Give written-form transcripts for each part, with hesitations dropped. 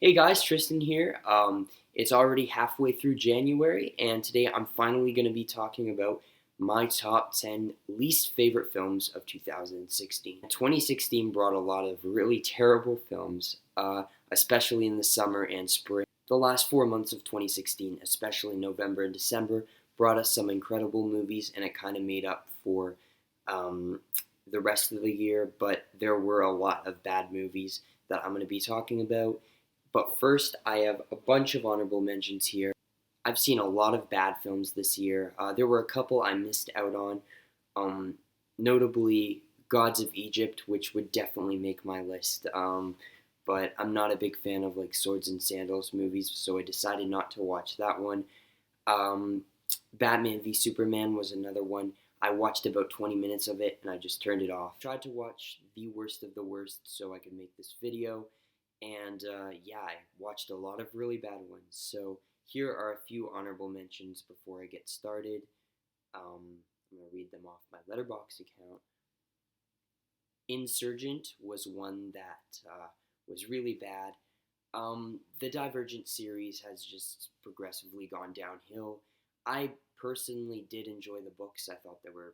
Hey guys, Tristan here. It's already halfway through January, and today I'm finally going to be talking about my top 10 least favorite films of 2016. 2016 brought a lot of really terrible films, especially in the summer and spring. The last 4 months of 2016, especially November and December, brought us some incredible movies, and it kind of made up for um, the rest of the year, but there were a lot of bad movies that I'm going to be talking about. But first, I have a bunch of honorable mentions here. I've seen a lot of bad films this year. There were a couple I missed out on, um, notably Gods of Egypt, which would definitely make my list. But I'm not a big fan of like swords and sandals movies, so I decided not to watch that one. Um, Batman v Superman was another one. I watched about 20 minutes of it and I just turned it off. Tried to watch the worst of the worst so I could make this video. And yeah, I watched a lot of really bad ones. So here are a few honorable mentions before I get started. I'm going to read them off my Letterboxd account. Insurgent was one that was really bad. The Divergent series has just progressively gone downhill. I personally did enjoy the books. I thought they were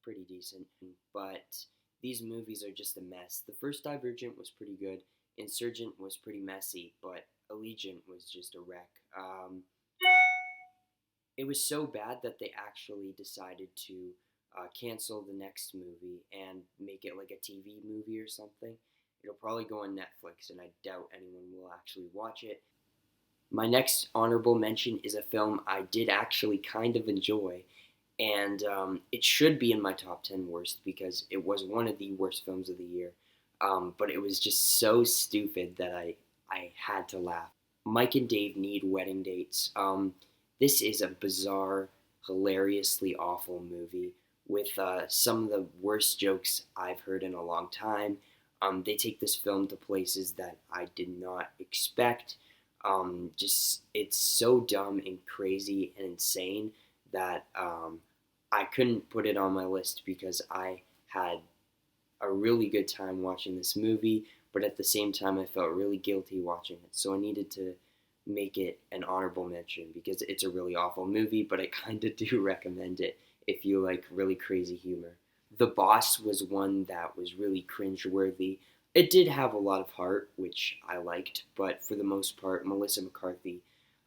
pretty decent, but these movies are just a mess. The first Divergent was pretty good. Insurgent was pretty messy, but Allegiant was just a wreck. It was so bad that they actually decided to cancel the next movie and make it like a TV movie or something. It'll probably go on Netflix, and I doubt anyone will actually watch it. My next honorable mention is a film I did actually kind of enjoy, and it should be in my top 10 worst because it was one of the worst films of the year. But it was just so stupid that I had to laugh. Mike and Dave Need Wedding Dates. This is a bizarre, hilariously awful movie with some of the worst jokes I've heard in a long time. They take this film to places that I did not expect. Just it's so dumb and crazy and insane that I couldn't put it on my list because I had a really good time watching this movie, but at the same time I felt really guilty watching it. So I needed to make it an honorable mention because it's a really awful movie, but I kind of do recommend it if you like really crazy humor. The Boss was one that was really cringeworthy. It did have a lot of heart, which I liked, but for the most part, Melissa McCarthy,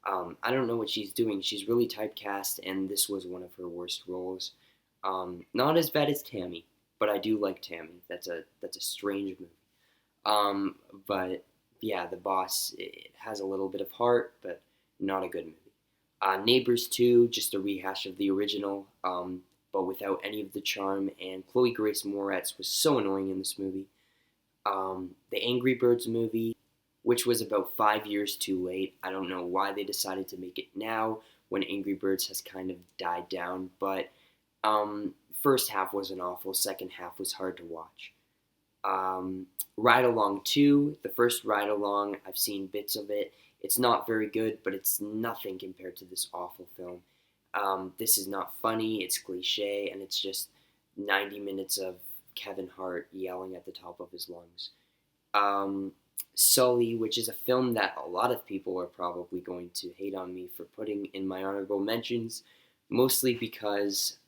I don't know what she's doing. She's really typecast, and this was one of her worst roles. Not as bad as Tammy, but I do like Tammy. That's a strange movie. Um, but yeah, The Boss, it has a little bit of heart, but not a good movie. Neighbors 2, just a rehash of the original, but without any of the charm. And Chloe Grace Moretz was so annoying in this movie. The Angry Birds movie, which was about 5 years too late. I don't know why they decided to make it now when Angry Birds has kind of died down, but first half wasn't awful, second half was hard to watch. Ride Along 2, the first Ride Along, I've seen bits of it. It's not very good, but it's nothing compared to this awful film. This is not funny, it's cliche, and it's just 90 minutes of Kevin Hart yelling at the top of his lungs. Sully, which is a film that a lot of people are probably going to hate on me for putting in my honorable mentions, mostly because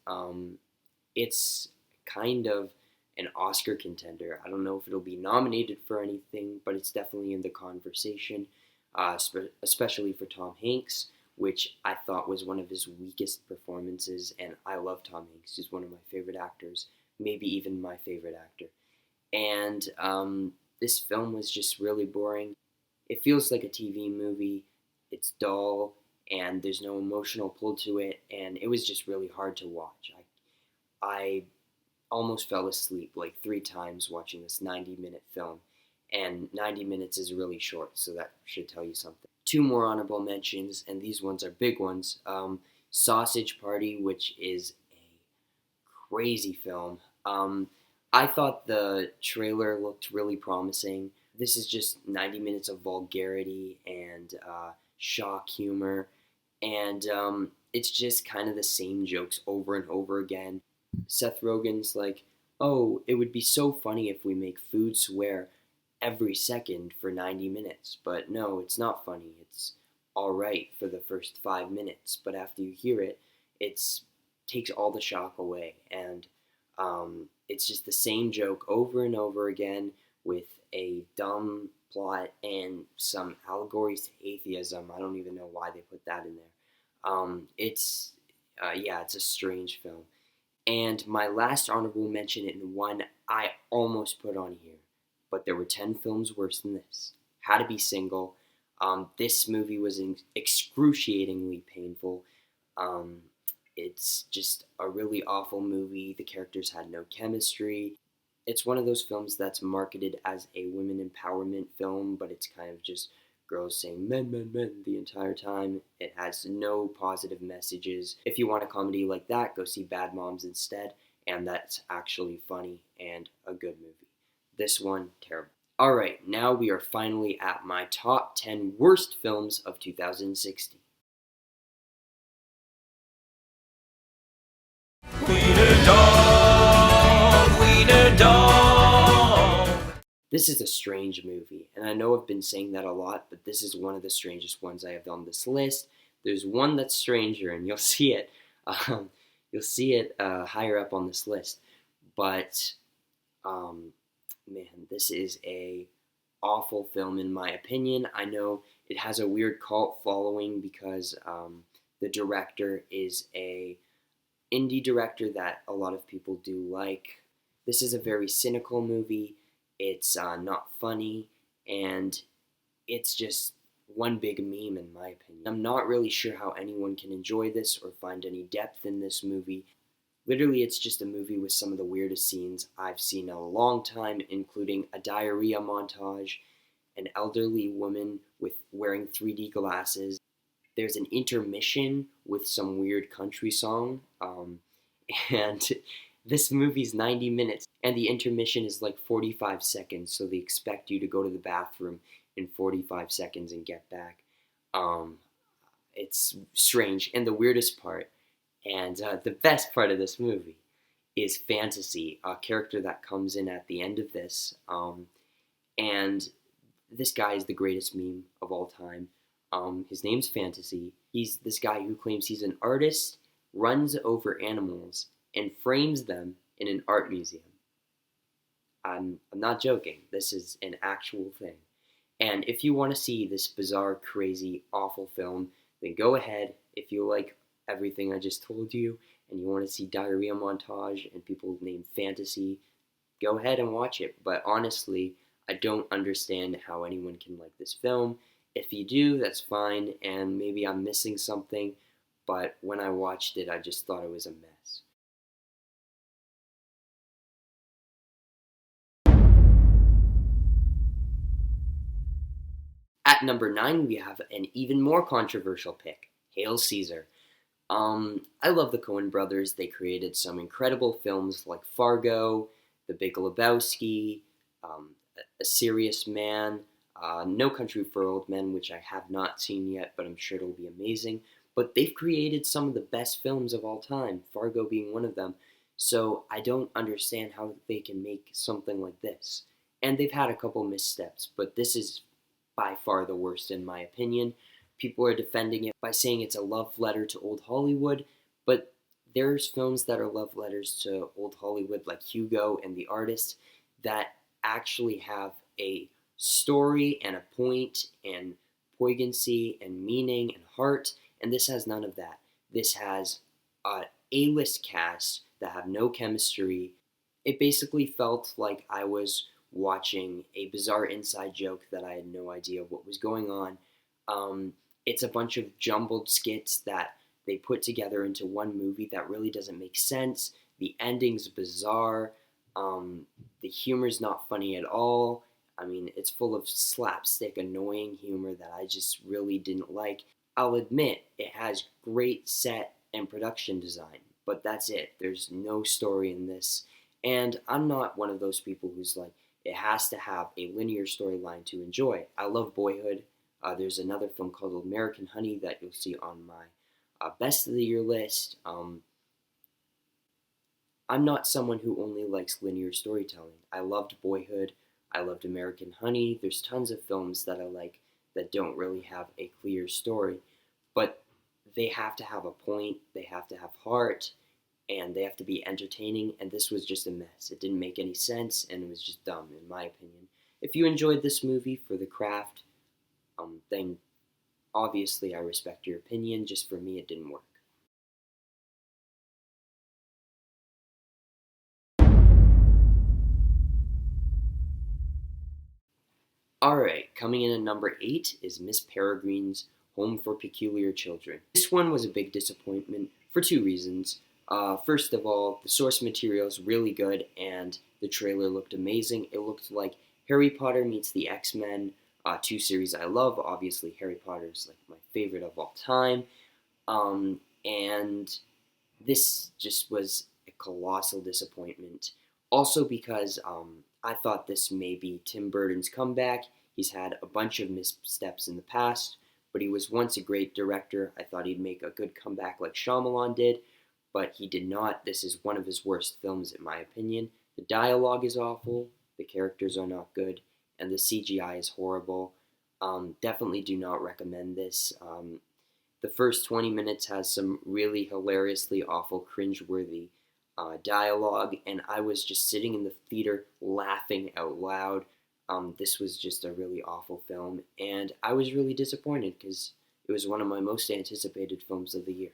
it's kind of an Oscar contender. I don't know if it'll be nominated for anything, but it's definitely in the conversation, especially for Tom Hanks, which I thought was one of his weakest performances, and I love Tom Hanks. He's one of my favorite actors, maybe even my favorite actor. And this film was just really boring. It feels like a TV movie. It's dull, and there's no emotional pull to it, and it was just really hard to watch. I almost fell asleep like 3 times watching this 90-minute film, and 90 minutes is really short, so that should tell you something. Two more honorable mentions, and these ones are big ones. Sausage Party, which is a crazy film. I thought the trailer looked really promising. This is just 90 minutes of vulgarity and shock humor, and it's just kind of the same jokes over and over again. Seth Rogen's like, oh, it would be so funny if we make food swear. every second for 90 minutes. But no, it's not funny. It's alright for the first 5 minutes, but after you hear it, it's takes all the shock away, and it's just the same joke over and over again with a dumb plot and some allegories to atheism. I don't even know why they put that in there. Yeah, it's a strange film. And my last honorable mention, in one I almost put on here, but there were 10 films worse than this. How to Be Single. This movie was excruciatingly painful. Um, it's just a really awful movie. The characters had no chemistry. It's one of those films that's marketed as a women empowerment film, but it's kind of just girls saying men, men, men the entire time. It has no positive messages. If you want a comedy like that, go see Bad Moms instead, and that's actually funny and a good movie. This one, terrible. Alright, now we are finally at my top 10 worst films of 2016. Wiener Dog, Wiener Dog. This is a strange movie, and I know I've been saying that a lot, but this is one of the strangest ones I have on this list. There's one that's stranger, and you'll see it. Higher up on this list. But man, this is a awful film in my opinion. I know it has a weird cult following because the director is a indie director that a lot of people do like. This is a very cynical movie. It's not funny, and it's just one big meme in my opinion. I'm not really sure how anyone can enjoy this or find any depth in this movie. Literally, it's just a movie with some of the weirdest scenes I've seen in a long time, including a diarrhea montage, an elderly woman with wearing 3D glasses. There's an intermission with some weird country song, and this movie's 90 minutes, and the intermission is like 45 seconds, so they expect you to go to the bathroom in 45 seconds and get back. It's strange, and the weirdest part, and the best part of this movie, is Fantasy, a character that comes in at the end of this, and this guy is the greatest meme of all time. His name's Fantasy. He's this guy who claims he's an artist, runs over animals, and frames them in an art museum. I'm not joking. This is an actual thing. And if you want to see this bizarre, crazy, awful film, then go ahead. If you like everything I just told you, and you want to see diarrhea montage and people named Fantasy, go ahead and watch it. But honestly, I don't understand how anyone can like this film. If you do, that's fine, and maybe I'm missing something, but when I watched it, I just thought it was a mess. At number 9, we have an even more controversial pick, Hail Caesar. I love the Coen brothers. They created some incredible films like Fargo, The Big Lebowski, A Serious Man, No Country for Old Men, which I have not seen yet, but I'm sure it'll be amazing. But they've created some of the best films of all time, Fargo being one of them. So I don't understand how they can make something like this. And they've had a couple missteps, but this is by far the worst in my opinion. People are defending it by saying it's a love letter to old Hollywood, but there's films that are love letters to old Hollywood, like Hugo and The Artist, that actually have a story and a point and poignancy and meaning and heart, and this has none of that. This has a A-list cast that have no chemistry. It basically felt like I was watching a bizarre inside joke that I had no idea what was going on. It's a bunch of jumbled skits that they put together into one movie that really doesn't make sense. The ending's bizarre. The humor's not funny at all. I mean, it's full of slapstick, annoying humor that I just really didn't like. I'll admit, it has great set and production design, but that's it. There's no story in this. And I'm not one of those people who's like, it has to have a linear storyline to enjoy. I love Boyhood. There's another film called American Honey that you'll see on my best of the year list. I'm not someone who only likes linear storytelling. I loved Boyhood. I loved American Honey. There's tons of films that I like that don't really have a clear story, but they have to have a point, they have to have heart, and they have to be entertaining, and this was just a mess. It didn't make any sense, and it was just dumb, in my opinion. If you enjoyed this movie for the craft, then obviously I respect your opinion. Just for me, it didn't work. Alright, coming in at number 8 is Miss Peregrine's Home for Peculiar Children. This one was a big disappointment for two reasons. First of all, the source material is really good and the trailer looked amazing. It looked like Harry Potter meets the X-Men, two series I love. Obviously, Harry Potter is like my favorite of all time. And this just was a colossal disappointment. Also because I thought this may be Tim Burton's comeback. He's had a bunch of missteps in the past, but he was once a great director. I thought he'd make a good comeback like Shyamalan did, but he did not. This is one of his worst films in my opinion. The dialogue is awful, the characters are not good, and the CGI is horrible. Definitely do not recommend this. The first 20 minutes has some really hilariously awful, cringeworthy dialogue, and I was just sitting in the theater laughing out loud. This was just a really awful film, and I was really disappointed because it was one of my most anticipated films of the year.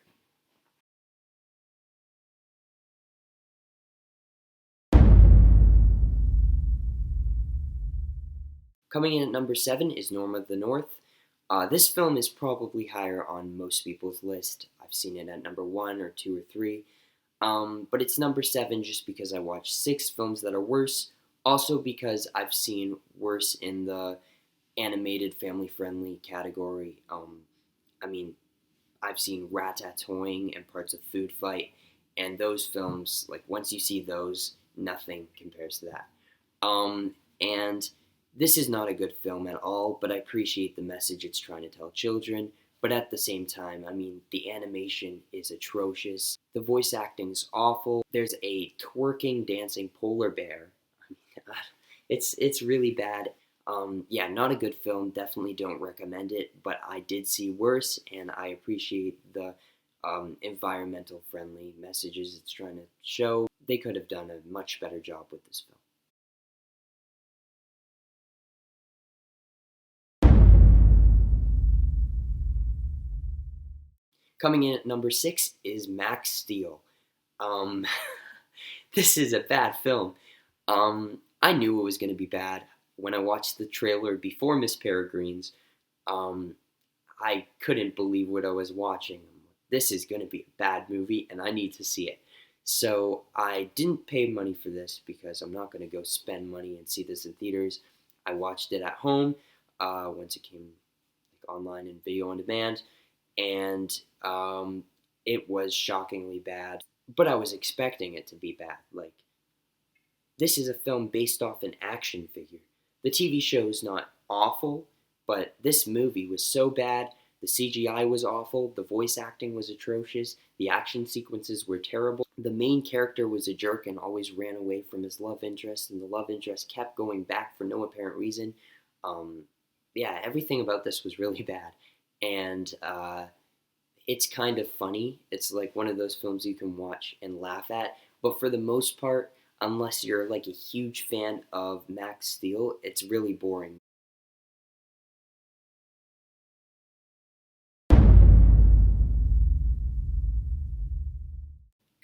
Coming in at number 7 is Norm of the North. This film is probably higher on most people's list. I've seen it at number 1 or 2 or 3. But it's number 7 just because I watched 6 films that are worse. Also because I've seen worse in the animated family-friendly category. I mean, I've seen Ratatouille and parts of Food Fight, and those films, like once you see those, nothing compares to that. And this is not a good film at all, but I appreciate the message it's trying to tell children. But at the same time, I mean, the animation is atrocious. The voice acting is awful. There's a twerking, dancing polar bear. It's really bad. Yeah, not a good film. Definitely don't recommend it. But I did see worse, and I appreciate the environmental friendly messages it's trying to show. They could have done a much better job with this film. Coming in at number 6 is Max Steel. Um, this is a bad film. I knew it was going to be bad. When I watched the trailer before Miss Peregrine's, I couldn't believe what I was watching. This is going to be a bad movie, and I need to see it. So I didn't pay money for this because I'm not going to go spend money and see this in theaters. I watched it at home once it came like online and video on demand, and it was shockingly bad. But I was expecting it to be bad. Like, this is a film based off an action figure. The TV show is not awful, but this movie was so bad. The CGI was awful, the voice acting was atrocious, the action sequences were terrible. The main character was a jerk and always ran away from his love interest, and the love interest kept going back for no apparent reason. Yeah, everything about this was really bad. And it's kind of funny. It's like one of those films you can watch and laugh at. But for the most part, unless you're like a huge fan of Max Steel, it's really boring.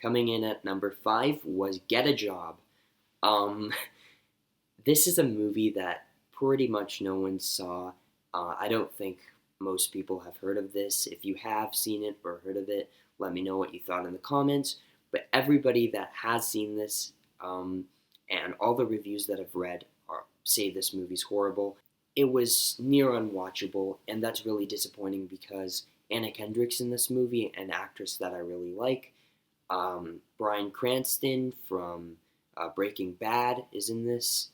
Coming in at number 5 was Get a Job. Um, this is a movie that pretty much no one saw. I don't think most people have heard of this. If you have seen it or heard of it, let me know what you thought in the comments. But everybody that has seen this, and all the reviews that I've read say this movie's horrible. It was near unwatchable, and that's really disappointing because Anna Kendrick's in this movie, an actress that I really like. Bryan Cranston from Breaking Bad is in this,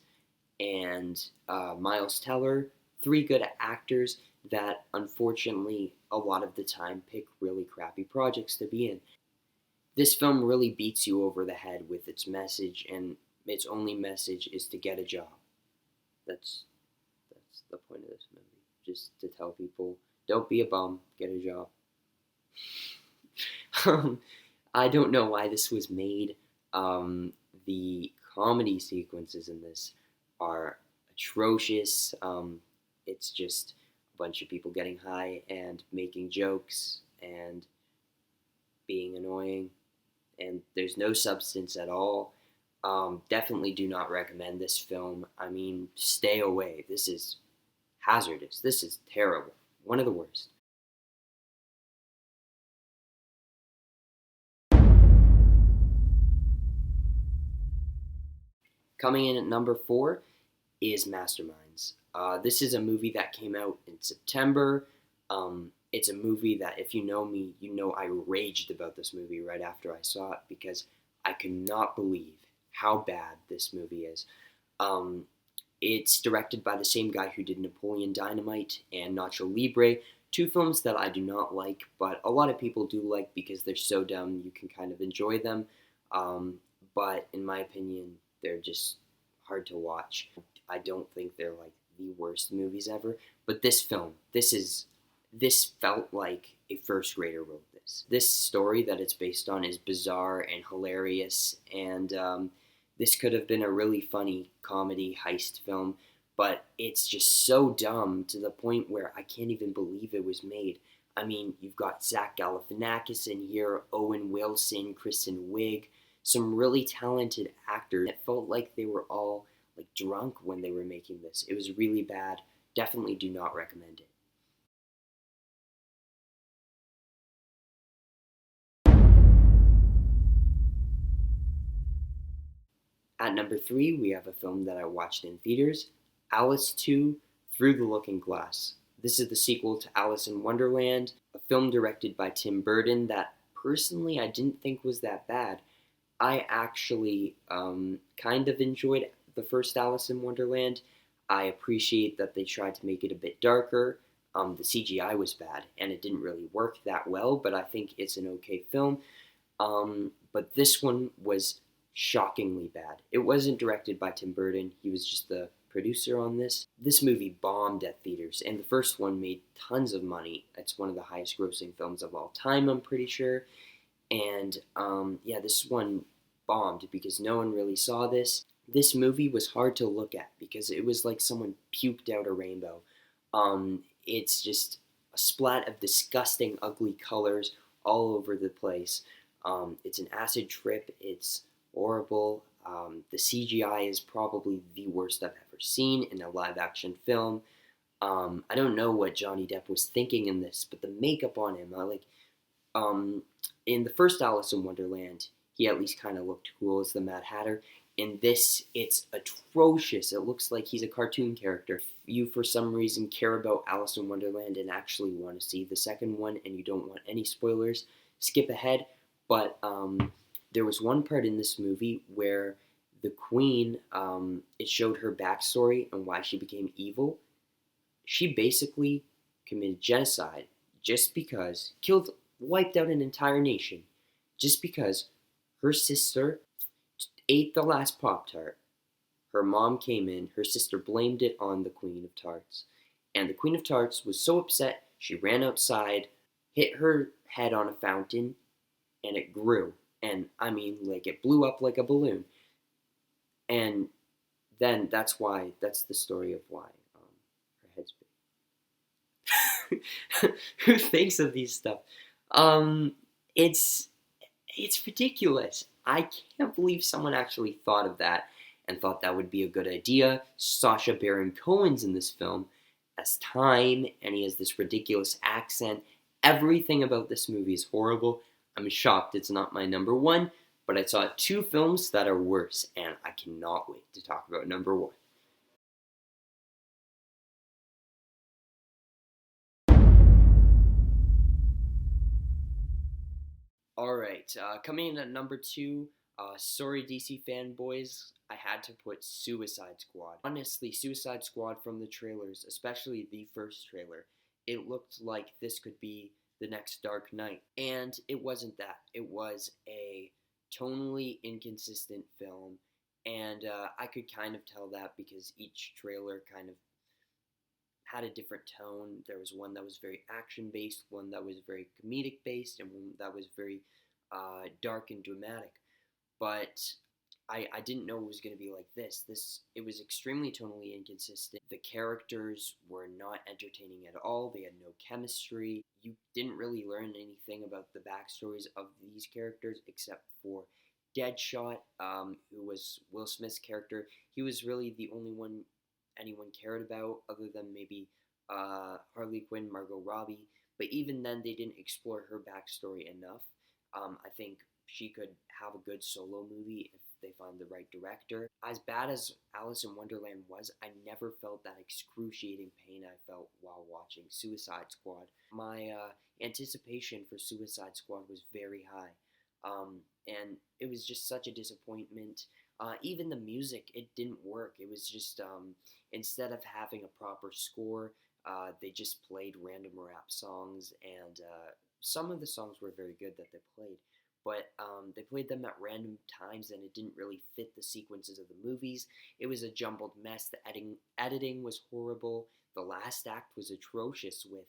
and Miles Teller, 3 good actors that unfortunately a lot of the time pick really crappy projects to be in. This film really beats you over the head with its message, and its only message is to get a job. that's that's the point of this movie. Just to tell people, don't be a bum, get a job. I don't know why this was made. The comedy sequences in this are atrocious. It's just a bunch of people getting high and making jokes and being annoying, and there's no substance at all. Definitely do not recommend this film. I mean, stay away. This is hazardous. This is terrible. One of the worst. Coming in at number 4 is Masterminds. This is a movie that came out in September. It's a movie that, if you know me, you know I raged about this movie right after I saw it because I could not believe how bad this movie is. Um, it's directed by the same guy who did Napoleon Dynamite and Nacho Libre, two films that I do not like, but a lot of people do like because they're so dumb you can kind of enjoy them. Um, but in my opinion, they're just hard to watch. I don't think they're like the worst movies ever. But this film, this felt like a first grader wrote this. This story that it's based on is bizarre and hilarious, and this could have been a really funny comedy heist film, but it's just so dumb to the point where I can't even believe it was made. I mean, you've got Zach Galifianakis in here, Owen Wilson, Kristen Wiig, some really talented actors. It felt like they were all like drunk when they were making this. It was really bad. Definitely do not recommend it. At number 3, we have a film that I watched in theaters, Alice 2 Through the Looking Glass. This is the sequel to Alice in Wonderland, a film directed by Tim Burton that personally I didn't think was that bad. I actually kind of enjoyed the first Alice in Wonderland. I appreciate that they tried to make it a bit darker. The CGI was bad and it didn't really work that well, but I think it's an okay film. But this one was shockingly bad. It wasn't directed by Tim Burton, he was just the producer on this. This movie bombed at theaters, and the first one made tons of money. It's one of the highest grossing films of all time, I'm pretty sure. And yeah, this one bombed because no one really saw this. This movie was hard to look at because it was like someone puked out a rainbow. It's just a splat of disgusting, ugly colors all over the place. It's an acid trip. It's horrible. The CGI is probably the worst I've ever seen in a live action film. I don't know what Johnny Depp was thinking in this, but the makeup on him, um, in the first Alice in Wonderland, he at least kind of looked cool as the Mad Hatter. In this, it's atrocious. It looks like he's a cartoon character. If you, for some reason, care about Alice in Wonderland and actually want to see the second one and you don't want any spoilers, skip ahead. But there was one part in this movie where the queen, it showed her backstory and why she became evil. She basically committed genocide just because, wiped out an entire nation, just because her sister ate the last Pop Tart. Her mom came in, her sister blamed it on the Queen of Tarts. And the Queen of Tarts was so upset, she ran outside, hit her head on a fountain, and it grew. And I mean, like, it blew up like a balloon. And then that's the story of why her head's big. Who thinks of these stuff? Um, it's it's ridiculous. I can't believe someone actually thought of that and thought that would be a good idea. Sacha Baron Cohen's in this film as Time, and he has this ridiculous accent. Everything about this movie is horrible. I'm shocked it's not my number 1, but I saw 2 films that are worse, and I cannot wait to talk about number 1. Alright, coming in at number 2, sorry DC fanboys, I had to put Suicide Squad. Honestly, Suicide Squad from the trailers, especially the first trailer, it looked like this could be the next Dark Knight. And it wasn't that. It was a tonally inconsistent film. And I could kind of tell that because each trailer kind of had a different tone. There was one that was very action based, one that was very comedic based, and one that was very dark and dramatic. But I didn't know it was going to be like this. It was extremely tonally inconsistent. The characters were not entertaining at all. They had no chemistry. You didn't really learn anything about the backstories of these characters except for Deadshot, who was Will Smith's character. He was really the only one anyone cared about, other than maybe Harley Quinn, Margot Robbie. But even then, they didn't explore her backstory enough. I think she could have a good solo movie if they found the right director. As bad as Alice in Wonderland was, I never felt that excruciating pain I felt while watching Suicide Squad. My anticipation for Suicide Squad was very high, and it was just such a disappointment. Even the music, it didn't work. It was just, instead of having a proper score, they just played random rap songs, and some of the songs were very good that they played, but they played them at random times, and it didn't really fit the sequences of the movies. It was a jumbled mess. The editing was horrible. The last act was atrocious with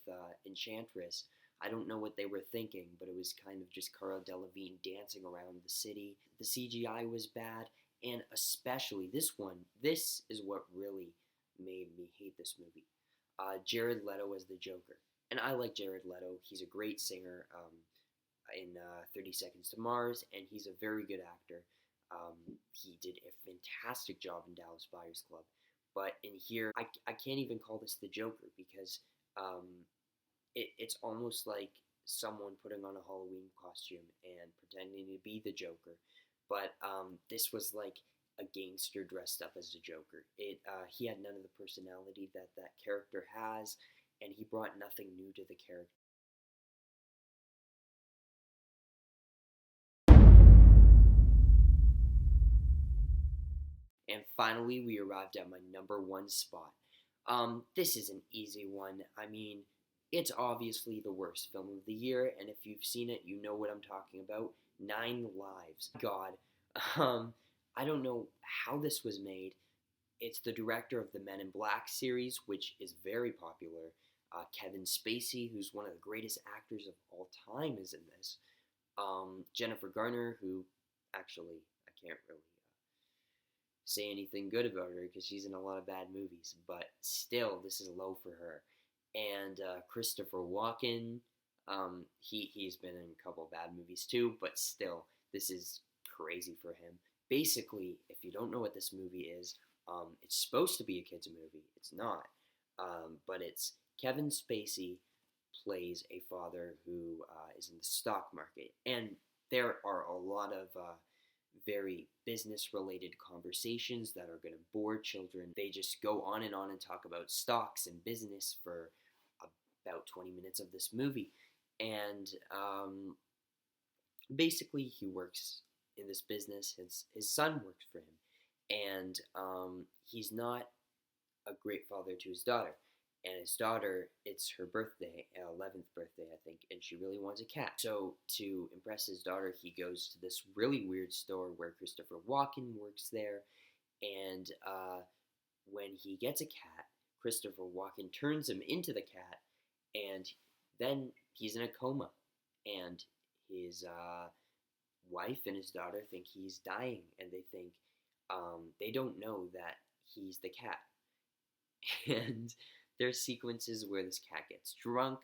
Enchantress. I don't know what they were thinking, but it was kind of just Cara Delevingne dancing around the city. The CGI was bad, and especially this one. This is what really made me hate this movie. Jared Leto as the Joker. And I like Jared Leto. He's a great singer in 30 Seconds to Mars, and he's a very good actor. He did a fantastic job in Dallas Buyers Club. But in here, I can't even call this the Joker because it's almost like someone putting on a Halloween costume and pretending to be the Joker. But this was like a gangster dressed up as the Joker. He had none of the personality that that character has, and he brought nothing new to the character. And finally, we arrived at my number one spot. This is an easy one. I mean, it's obviously the worst film of the year, and if you've seen it, you know what I'm talking about. 9 Lives. God, I don't know how this was made. It's the director of the Men in Black series, which is very popular. Kevin Spacey, who's one of the greatest actors of all time, is in this. Jennifer Garner, who actually I can't really say anything good about her because she's in a lot of bad movies, but still, this is low for her. And Christopher Walken, he's been in a couple of bad movies too, but still, this is crazy for him. Basically, if you don't know what this movie is, it's supposed to be a kids movie. It's not, but it's Kevin Spacey plays a father who is in the stock market, and there are a lot of very business related conversations that are going to bore children. They just go on and talk about stocks and business for about 20 minutes of this movie. And basically, he works in this business. His son works for him. And he's not a great father to his daughter. And his daughter, it's her birthday, 11th birthday, I think, and she really wants a cat. So to impress his daughter, he goes to this really weird store where Christopher Walken works there. And when he gets a cat, Christopher Walken turns him into the cat, and then he's in a coma. And his wife and his daughter think he's dying, and they think they don't know that he's the cat. And there's sequences where this cat gets drunk.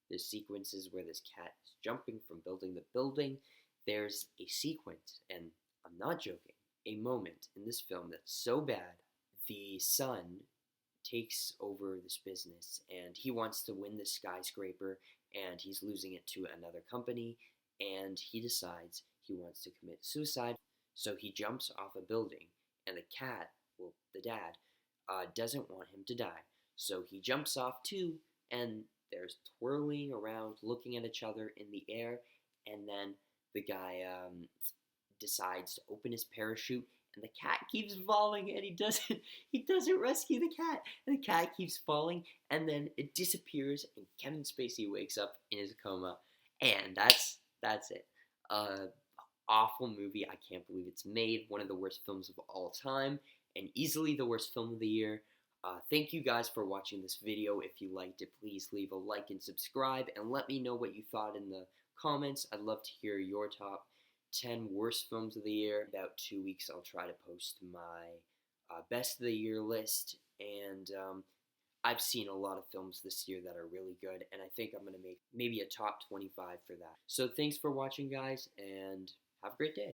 There's sequences where this cat is jumping from building to building. There's a sequence, and I'm not joking, a moment in this film that's so bad. The son takes over this business, and he wants to win this skyscraper, and he's losing it to another company, and he decides he wants to commit suicide. So he jumps off a building, and the cat, well, the dad, doesn't want him to die. So he jumps off too, and there's twirling around, looking at each other in the air, and then the guy decides to open his parachute, and the cat keeps falling, and he doesn't rescue the cat, and the cat keeps falling, and then it disappears, and Kevin Spacey wakes up in his coma, and that's it. awful movie. I can't believe it's made. One of the worst films of all time, and easily the worst film of the year. Thank you guys for watching this video. If you liked it, please leave a like and subscribe, and let me know what you thought in the comments. I'd love to hear your top 10 worst films of the year. In about 2 weeks, I'll try to post my best of the year list, and I've seen a lot of films this year that are really good, and I think I'm going to make maybe a top 25 for that. So thanks for watching, guys, and have a great day.